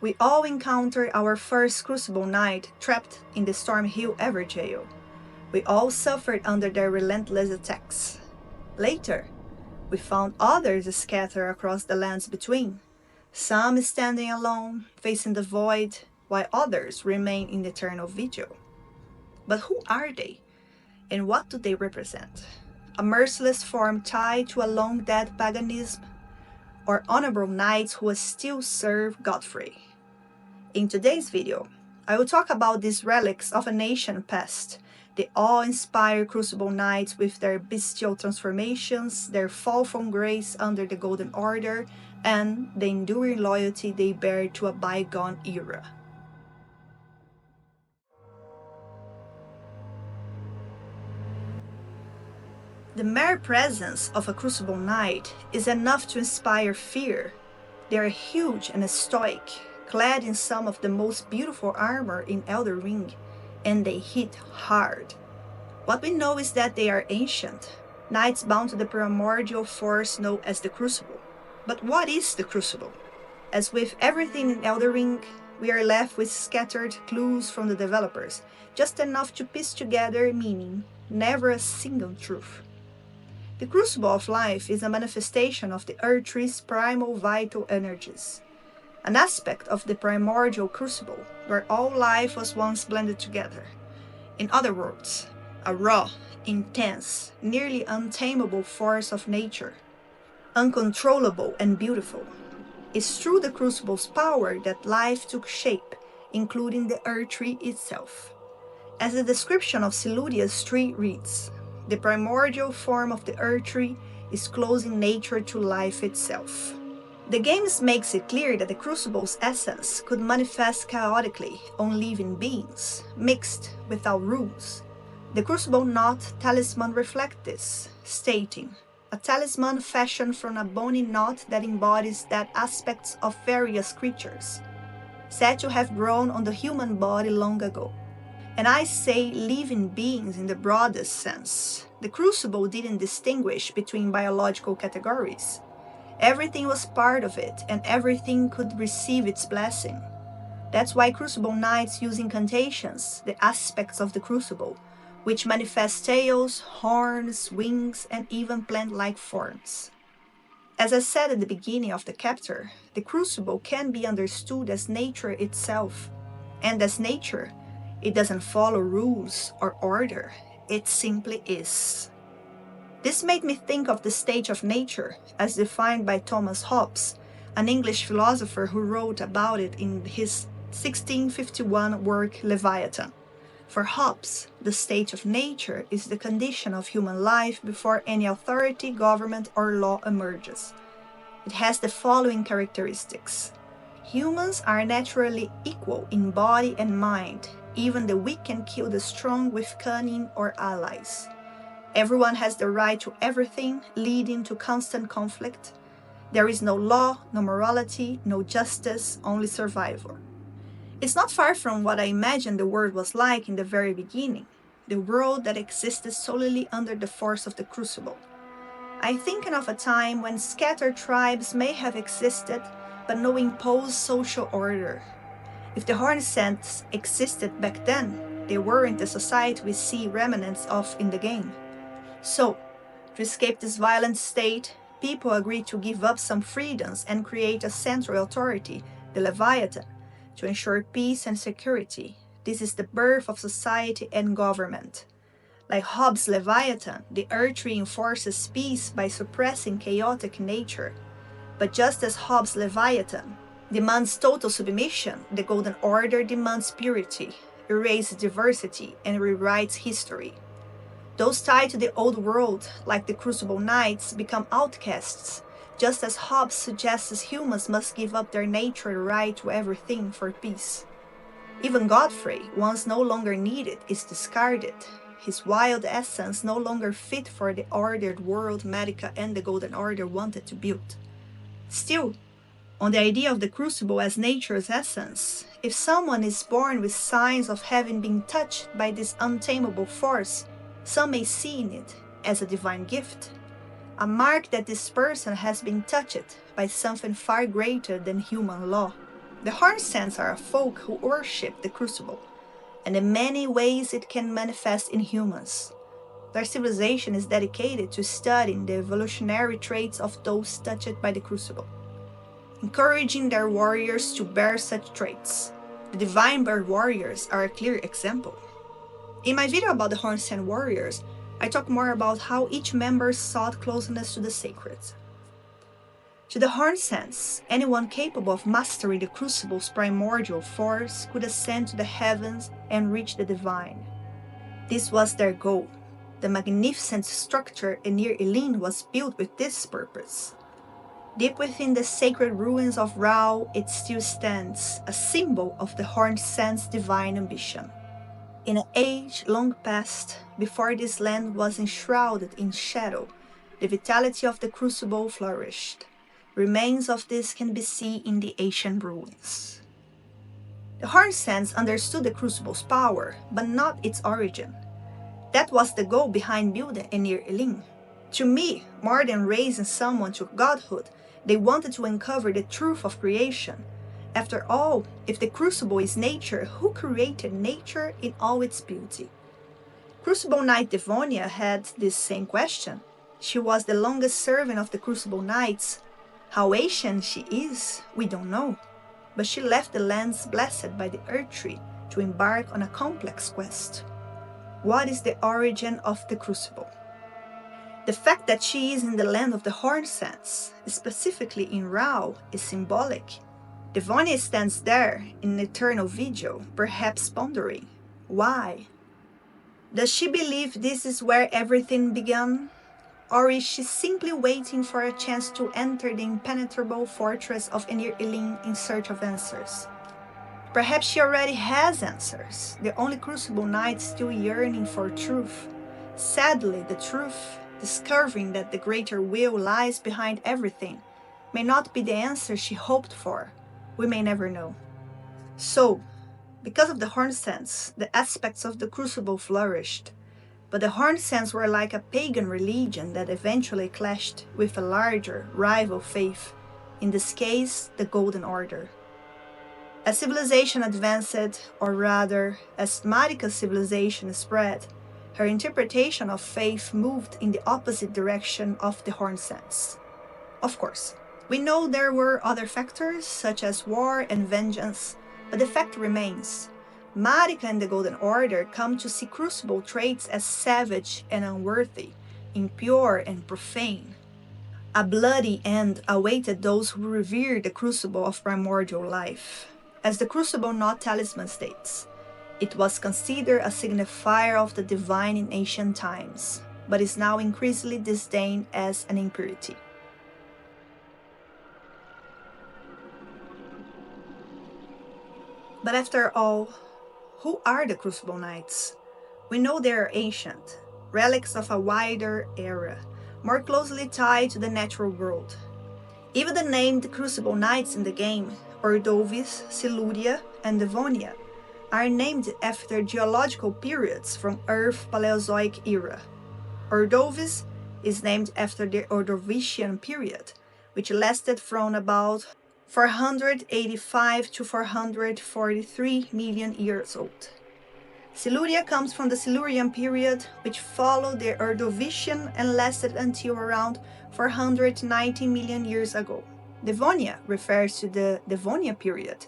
We all encountered our first Crucible Knight trapped in the Stormhill Everjail. We all suffered under their relentless attacks. Later, we found others scattered across the lands between, some standing alone, facing the void, while others remain in eternal vigil. But who are they, and what do they represent? A merciless form tied to a long-dead paganism, or honorable knights who still serve Godfrey? In today's video, I will talk about these relics of a nation past, the awe-inspired Crucible Knights with their bestial transformations, their fall from grace under the Golden Order, and the enduring loyalty they bear to a bygone era. The mere presence of a Crucible Knight is enough to inspire fear. They are huge and stoic, clad in some of the most beautiful armor in Elden Ring, and they hit hard. What we know is that they are ancient, knights bound to the primordial force known as the Crucible. But what is the Crucible? As with everything in Elden Ring, we are left with scattered clues from the developers, just enough to piece together meaning, never a single truth. The Crucible of Life is a manifestation of the Earth Tree's primal vital energies, an aspect of the primordial crucible where all life was once blended together. In other words, a raw, intense, nearly untamable force of nature, uncontrollable and beautiful. It's through the Crucible's power that life took shape, including the Earth Tree itself. As the description of Siludia's tree reads, the primordial form of the Earth Tree is closing nature to life itself. The game makes it clear that the Crucible's essence could manifest chaotically on living beings, mixed without rules. The Crucible knot talisman reflects this, stating, a talisman fashioned from a bony knot that embodies that aspects of various creatures, said to have grown on the human body long ago. And I say living beings in the broadest sense. The Crucible didn't distinguish between biological categories. Everything was part of it, and everything could receive its blessing. That's why Crucible Knights use incantations, the aspects of the Crucible, which manifest tails, horns, wings, and even plant-like forms. As I said at the beginning of the chapter, the Crucible can be understood as nature itself. And as nature, it doesn't follow rules or order, it simply is. This made me think of the state of nature as defined by Thomas Hobbes, an English philosopher who wrote about it in his 1651 work Leviathan. For Hobbes, the state of nature is the condition of human life before any authority, government, or law emerges. It has the following characteristics. Humans are naturally equal in body and mind. Even the weak can kill the strong with cunning or allies. Everyone has the right to everything, leading to constant conflict. There is no law, no morality, no justice, only survival. It's not far from what I imagined the world was like in the very beginning, the world that existed solely under the force of the Crucible. I'm thinking of a time when scattered tribes may have existed, but no imposed social order. If the Hornsents existed back then, they weren't the society we see remnants of in the game. So, to escape this violent state, people agreed to give up some freedoms and create a central authority, the Leviathan, to ensure peace and security. This is the birth of society and government. Like Hobbes' Leviathan, the Earth Tree enforces peace by suppressing chaotic nature. But just as Hobbes' Leviathan demands total submission, the Golden Order demands purity, erases diversity, and rewrites history. Those tied to the old world, like the Crucible Knights, become outcasts, just as Hobbes suggests humans must give up their natural right to everything for peace. Even Godfrey, once no longer needed, is discarded. His wild essence no longer fit for the ordered world Medica and the Golden Order wanted to build. Still, on the idea of the Crucible as nature's essence, if someone is born with signs of having been touched by this untamable force, some may see in it as a divine gift, a mark that this person has been touched by something far greater than human law. The Hornsens are a folk who worship the Crucible, and in many ways it can manifest in humans. Their civilization is dedicated to studying the evolutionary traits of those touched by the Crucible, encouraging their warriors to bear such traits. The Divine Bird Warriors are a clear example. In my video about the Hornsen warriors, I talk more about how each member sought closeness to the sacred. To the Hornsens, anyone capable of mastering the Crucible's primordial force could ascend to the heavens and reach the divine. This was their goal. The magnificent structure near Elin was built with this purpose. Deep within the sacred ruins of Rewrote, it still stands, a symbol of the Hornsens' divine ambition. In an age long past, before this land was enshrouded in shadow, the vitality of the Crucible flourished. Remains of this can be seen in the ancient ruins. The Hornsens understood the Crucible's power, but not its origin. That was the goal behind building Enir Elin. To me, more than raising someone to godhood, they wanted to uncover the truth of creation. After all, if the Crucible is nature, who created nature in all its beauty? Crucible Knight Devonia had this same question. She was the longest servant of the Crucible Knights. How ancient she is, we don't know, but she left the lands blessed by the Earth Tree to embark on a complex quest. What is the origin of the Crucible? The fact that she is in the land of the Hornsens, specifically in Rewrote, is symbolic. Devonia stands there in eternal vigil, perhaps pondering. Why? Does she believe this is where everything began? Or is she simply waiting for a chance to enter the impenetrable fortress of Enir Elin in search of answers? Perhaps she already has answers, the only Crucible Knight still yearning for truth. Sadly, the truth, discovering that the greater will lies behind everything, may not be the answer she hoped for. We may never know. So, because of the Hornsens, the aspects of the Crucible flourished. But the Hornsens were like a pagan religion that eventually clashed with a larger, rival faith, in this case, the Golden Order. As civilization advanced, or rather, as Marika's civilization spread, her interpretation of faith moved in the opposite direction of the Hornsens. Of course, we know there were other factors, such as war and vengeance, but the fact remains. Marika and the Golden Order come to see Crucible traits as savage and unworthy, impure and profane. A bloody end awaited those who revered the Crucible of primordial life. As the Crucible Knot Talisman states, it was considered a signifier of the divine in ancient times, but is now increasingly disdained as an impurity. But after all, who are the Crucible Knights? We know they are ancient, relics of a wider era, more closely tied to the natural world. Even the named Crucible Knights in the game, Ordovis, Siluria, and Devonia, are named after geological periods from Earth's Paleozoic era. Ordovis is named after the Ordovician period, which lasted from about 485 to 443 million years old. Siluria comes from the Silurian period, which followed the Ordovician and lasted until around 490 million years ago. Devonia refers to the Devonia period,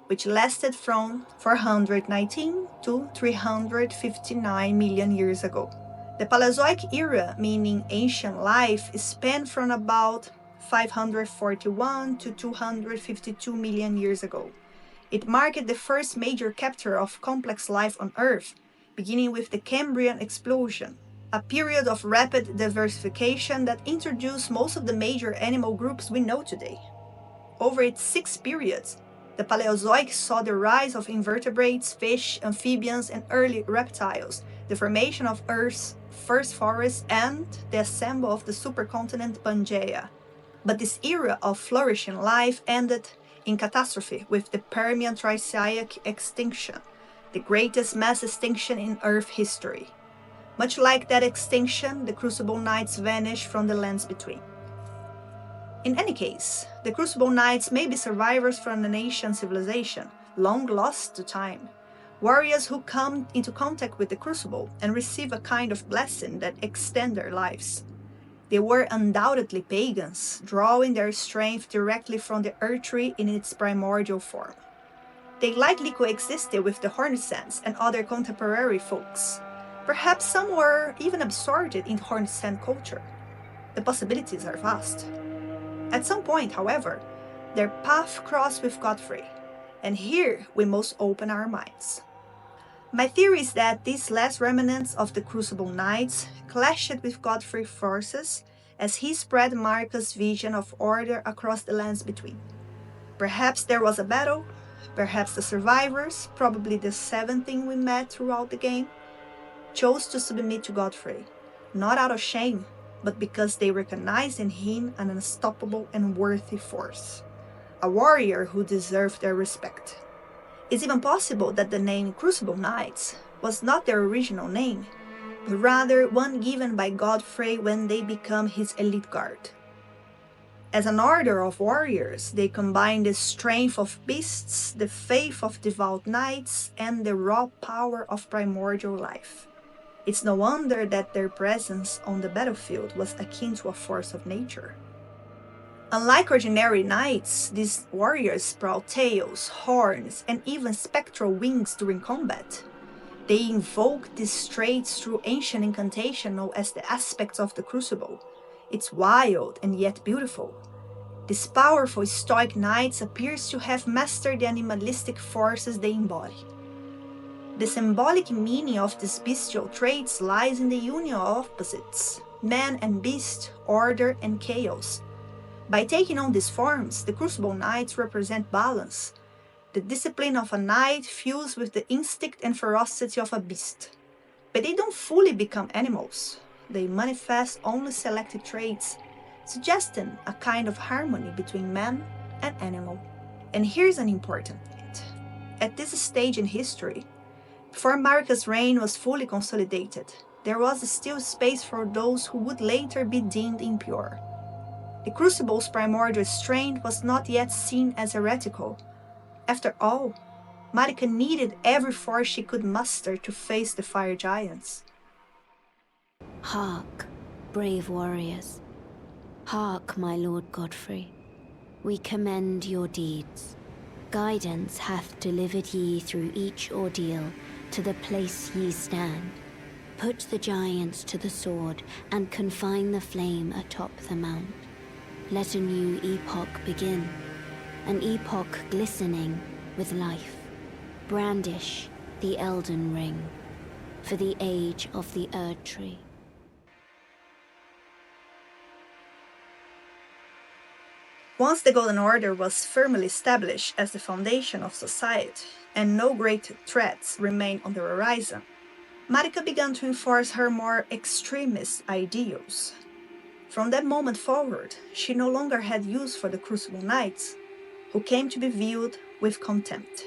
which lasted from 419 to 359 million years ago. The Paleozoic era, meaning ancient life, spanned from about 541 to 252 million years ago. It marked the first major capture of complex life on Earth, beginning with the Cambrian explosion, a period of rapid diversification that introduced most of the major animal groups we know today. Over its 6 periods, the Paleozoic saw the rise of invertebrates, fish, amphibians, and early reptiles, the formation of Earth's first forests, and the assembly of the supercontinent Pangaea. But this era of flourishing life ended in catastrophe with the Permian Triassic extinction, the greatest mass extinction in Earth history. Much like that extinction, the Crucible Knights vanished from the lands between. In any case, the Crucible Knights may be survivors from an ancient civilization, long lost to time, warriors who come into contact with the Crucible and receive a kind of blessing that extends their lives. They were undoubtedly pagans, drawing their strength directly from the earth tree in its primordial form. They likely coexisted with the Hornisans and other contemporary folks. Perhaps some were even absorbed in Hornisan culture. The possibilities are vast. At some point, however, their path crossed with Godfrey, and here we must open our minds. My theory is that these last remnants of the Crucible Knights clashed with Godfrey's forces as he spread Marika's vision of order across the lands between. Perhaps there was a battle, perhaps the survivors, probably the 17 we met throughout the game, chose to submit to Godfrey, not out of shame, but because they recognized in him an unstoppable and worthy force, a warrior who deserved their respect. It's even possible that the name Crucible Knights was not their original name, but rather one given by Godfrey when they become his elite guard. As an order of warriors, they combine the strength of beasts, the faith of devout knights, and the raw power of primordial life. It's no wonder that their presence on the battlefield was akin to a force of nature. Unlike ordinary knights, these warriors sprout tails, horns, and even spectral wings during combat. They invoke these traits through ancient incantation known as the aspects of the Crucible. It's wild and yet beautiful. These powerful stoic knights appears to have mastered the animalistic forces they embody. The symbolic meaning of these bestial traits lies in the union of opposites, man and beast, order and chaos. By taking on these forms, the Crucible Knights represent balance, the discipline of a knight fused with the instinct and ferocity of a beast. But they don't fully become animals. They manifest only selected traits, suggesting a kind of harmony between man and animal. And here's an important point. At this stage in history, before Marika's reign was fully consolidated, there was still space for those who would later be deemed impure. The Crucible's primordial strength was not yet seen as heretical. After all, Marika needed every force she could muster to face the fire giants. Hark, brave warriors. Hark, my lord Godfrey. We commend your deeds. Guidance hath delivered ye through each ordeal to the place ye stand. Put the giants to the sword and confine the flame atop the mount. Let a new epoch begin, an epoch glistening with life. Brandish the Elden Ring for the age of the Erd Tree. Once the Golden Order was firmly established as the foundation of society, and no great threats remained on the horizon, Marika began to enforce her more extremist ideals. From that moment forward, she no longer had use for the Crucible Knights, who came to be viewed with contempt.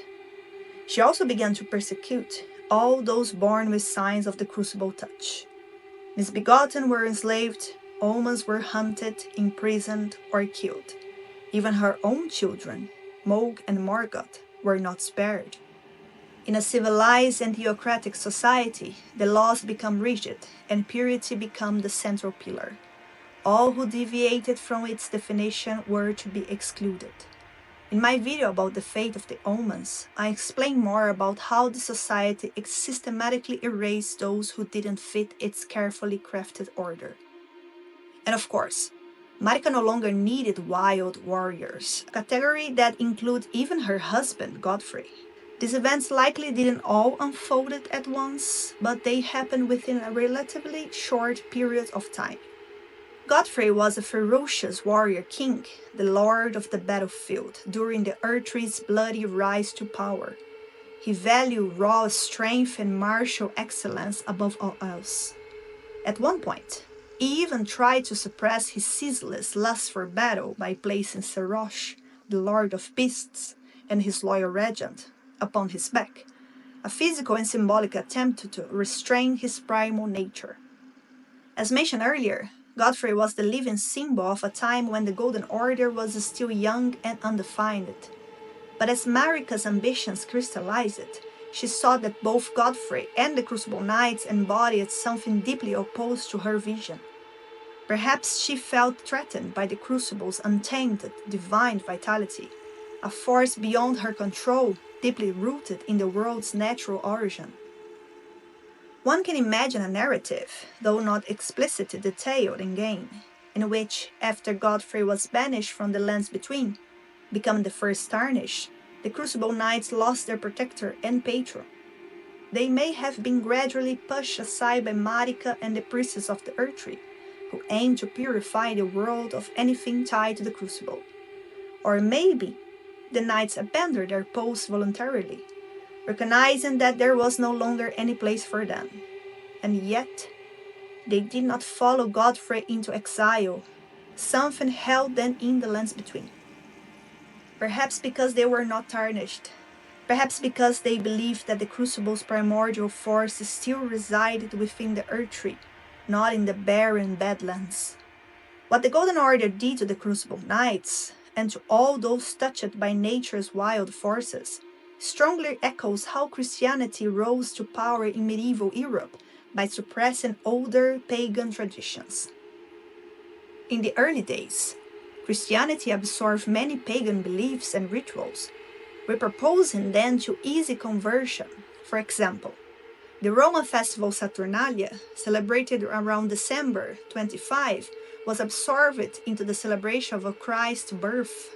She also began to persecute all those born with signs of the Crucible touch. Misbegotten were enslaved, omens were hunted, imprisoned, or killed. Even her own children, Moog and Morgoth, were not spared. In a civilized and theocratic society, the laws become rigid and purity became the central pillar. All who deviated from its definition were to be excluded. In my video about the fate of the omens, I explain more about how the society systematically erased those who didn't fit its carefully crafted order. And of course, Marika no longer needed wild warriors, a category that includes even her husband, Godfrey. These events likely didn't all unfold at once, but they happened within a relatively short period of time. Godfrey was a ferocious warrior king, the lord of the battlefield, during the Earth Tree's bloody rise to power. He valued raw strength and martial excellence above all else. At one point, he even tried to suppress his ceaseless lust for battle by placing Serosh, the Lord of Beasts, and his loyal regent, upon his back, a physical and symbolic attempt to restrain his primal nature. As mentioned earlier, Godfrey was the living symbol of a time when the Golden Order was still young and undefined. But as Marika's ambitions crystallized, she saw that both Godfrey and the Crucible Knights embodied something deeply opposed to her vision. Perhaps she felt threatened by the Crucible's untainted, divine vitality, a force beyond her control, deeply rooted in the world's natural origin. One can imagine a narrative, though not explicitly detailed in game, in which, after Godfrey was banished from the lands between, becoming the first tarnished, the Crucible Knights lost their protector and patron. They may have been gradually pushed aside by Marika and the priests of the Earthtree, who aimed to purify the world of anything tied to the Crucible. Or maybe the Knights abandoned their posts voluntarily, recognizing that there was no longer any place for them. And yet, they did not follow Godfrey into exile. Something held them in the lands between. Perhaps because they were not tarnished. Perhaps because they believed that the Crucible's primordial force still resided within the Earthtree, not in the barren Badlands. What the Golden Order did to the Crucible Knights, and to all those touched by nature's wild forces, strongly echoes how Christianity rose to power in medieval Europe by suppressing older pagan traditions. In the early days, Christianity absorbed many pagan beliefs and rituals, repurposing them to easy conversion. For example, the Roman festival Saturnalia, celebrated around December 25, was absorbed into the celebration of Christ's birth.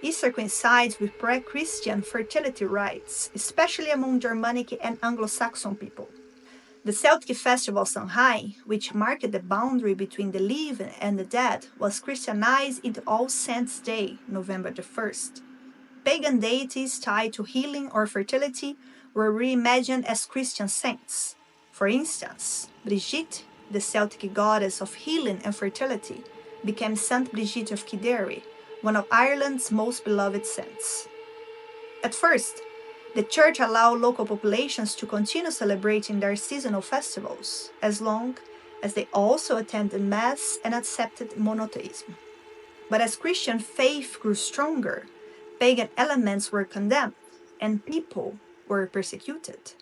Easter coincides with pre-Christian fertility rites, especially among Germanic and Anglo-Saxon people. The Celtic festival Samhain, which marked the boundary between the living and the dead, was Christianized into All Saints' Day, November the 1st. Pagan deities tied to healing or fertility were reimagined as Christian saints. For instance, Brigitte, the Celtic goddess of healing and fertility, became Saint Brigitte of Kildare, one of Ireland's most beloved saints. At first, the church allowed local populations to continue celebrating their seasonal festivals, as long as they also attended Mass and accepted monotheism. But as Christian faith grew stronger, pagan elements were condemned, and people were persecuted.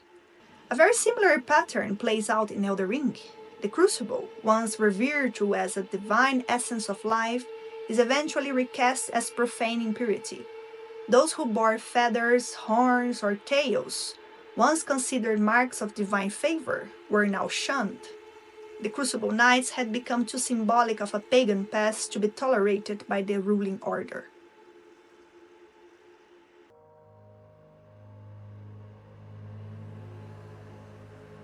A very similar pattern plays out in Elden Ring. The Crucible, once revered to as a divine essence of life, is eventually recast as profane impurity. Those who bore feathers, horns, or tails, once considered marks of divine favor, were now shunned. The Crucible Knights had become too symbolic of a pagan past to be tolerated by the ruling order.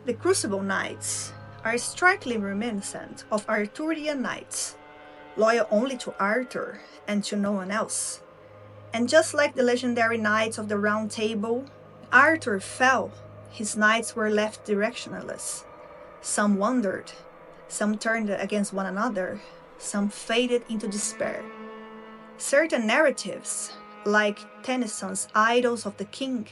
The Crucible Knights are strikingly reminiscent of Arthurian knights, loyal only to Arthur and to no one else. And just like the legendary Knights of the Round Table, Arthur fell, his knights were left directionless. Some wandered, some turned against one another, some faded into despair. Certain narratives, like Tennyson's Idylls of the King,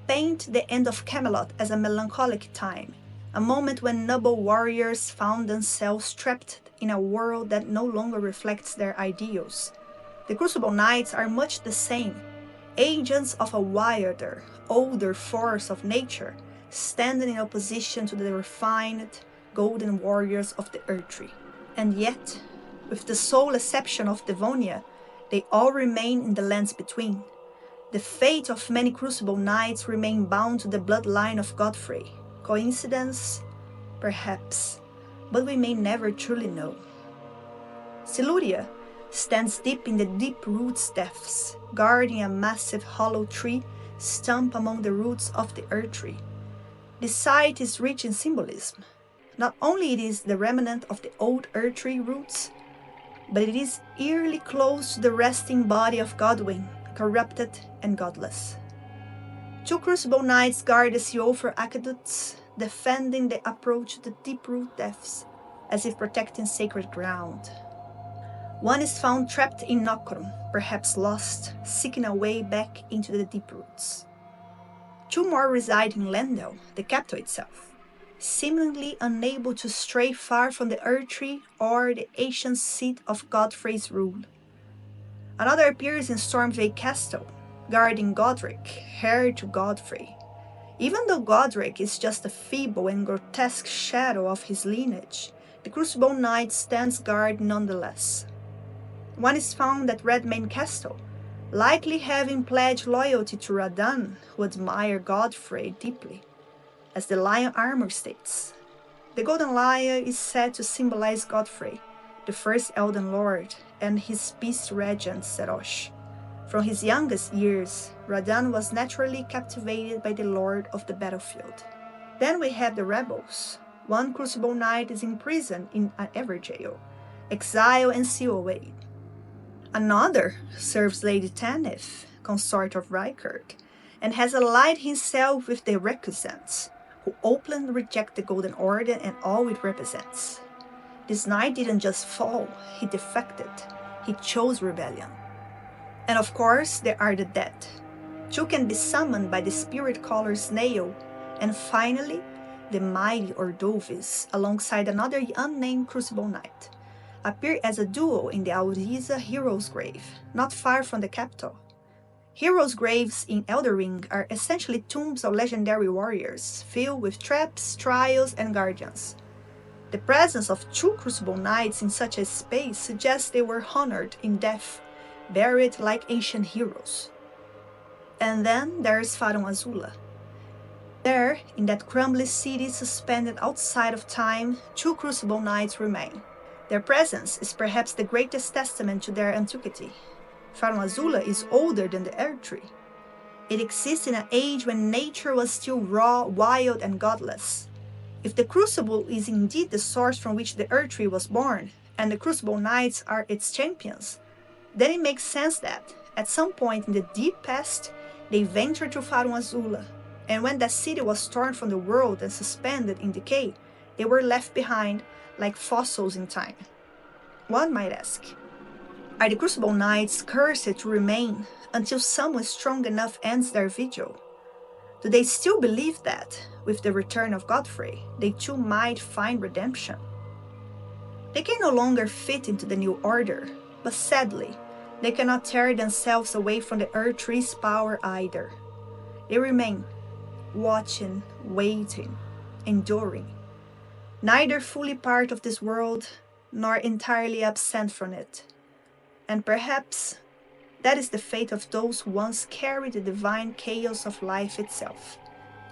paint the end of Camelot as a melancholic time, a moment when noble warriors found themselves trapped in a world that no longer reflects their ideals. The Crucible Knights are much the same, agents of a wilder, older force of nature, standing in opposition to the refined, golden warriors of the Earthtree. And yet, with the sole exception of Devonia, they all remain in the lands between. The fate of many Crucible Knights remain bound to the bloodline of Godfrey. Coincidence? Perhaps, but we may never truly know. Siluria stands deep in the deep roots depths, guarding a massive hollow tree stumped among the roots of the Earthtree. The site is rich in symbolism. Not only it is the remnant of the old Earthtree roots, but it is eerily close to the resting body of Godwyn, corrupted and godless. Two Crucible Knights guard the Siofra aqueducts, defending the approach to the deep root depths, as if protecting sacred ground. One is found trapped in Nokron, perhaps lost, seeking a way back into the deep roots. Two more reside in Lendel, the capital itself. seemingly unable to stray far from the Earth Tree or the ancient seat of Godfrey's rule. Another appears in Stormveil Castle, guarding Godric, heir to Godfrey. Even though Godric is just a feeble and grotesque shadow of his lineage, the Crucible Knight stands guard nonetheless. One is found at Redmane Castle, likely having pledged loyalty to Radahn, who admired Godfrey deeply. As the lion armor states, the golden lion is said to symbolize Godfrey, the first Elden Lord, and his beast regent Serosh. From his youngest years, Radahn was naturally captivated by the Lord of the battlefield. Then we have the rebels. One Crucible Knight is imprisoned in an Everjail, exiled and sealed away. Another serves Lady Tanith, consort of Rykirk, and has allied himself with the Recusants, who openly reject the Golden Order and all it represents. This knight didn't just fall, he defected. He chose rebellion. And of course, there are the dead. Two can be summoned by the spirit caller Snail, and finally, the mighty Ordovis, alongside another unnamed Crucible Knight, appear as a duo in the Aldiza Hero's Grave, not far from the capital. Heroes' graves in Elden Ring are essentially tombs of legendary warriors, filled with traps, trials, and guardians. The presence of two Crucible Knights in such a space suggests they were honored in death, buried like ancient heroes. And then there's Farum Azula. There, in that crumbly city suspended outside of time, two Crucible Knights remain. Their presence is perhaps the greatest testament to their antiquity. Farum Azula is older than the Earth Tree. It exists in an age when nature was still raw, wild, and godless. If the Crucible is indeed the source from which the Earth Tree was born, and the Crucible Knights are its champions, then it makes sense that, at some point in the deep past, they ventured to Farum Azula, and when that city was torn from the world and suspended in decay, they were left behind like fossils in time. One might ask, are the Crucible Knights cursed to remain until someone strong enough ends their vigil? Do they still believe that, with the return of Godfrey, they too might find redemption? They can no longer fit into the new order, but sadly, they cannot tear themselves away from the Earth Tree's power either. They remain, watching, waiting, enduring, neither fully part of this world, nor entirely absent from it. And perhaps that is the fate of those who once carried the divine chaos of life itself,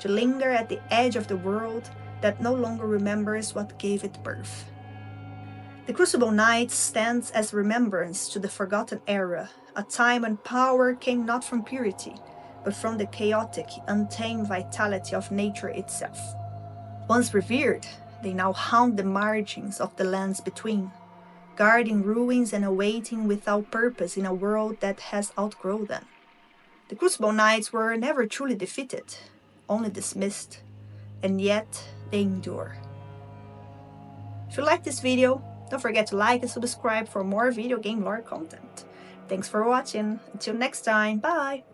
to linger at the edge of the world that no longer remembers what gave it birth. The Crucible Knight stands as remembrance to the forgotten era, a time when power came not from purity, but from the chaotic, untamed vitality of nature itself. Once revered, they now haunt the margins of the lands between, guarding ruins and awaiting without purpose in a world that has outgrown them. The Crucible Knights were never truly defeated, only dismissed, and yet they endure. If you like this video, don't forget to like and subscribe for more video game lore content. Thanks for watching, until next time, bye!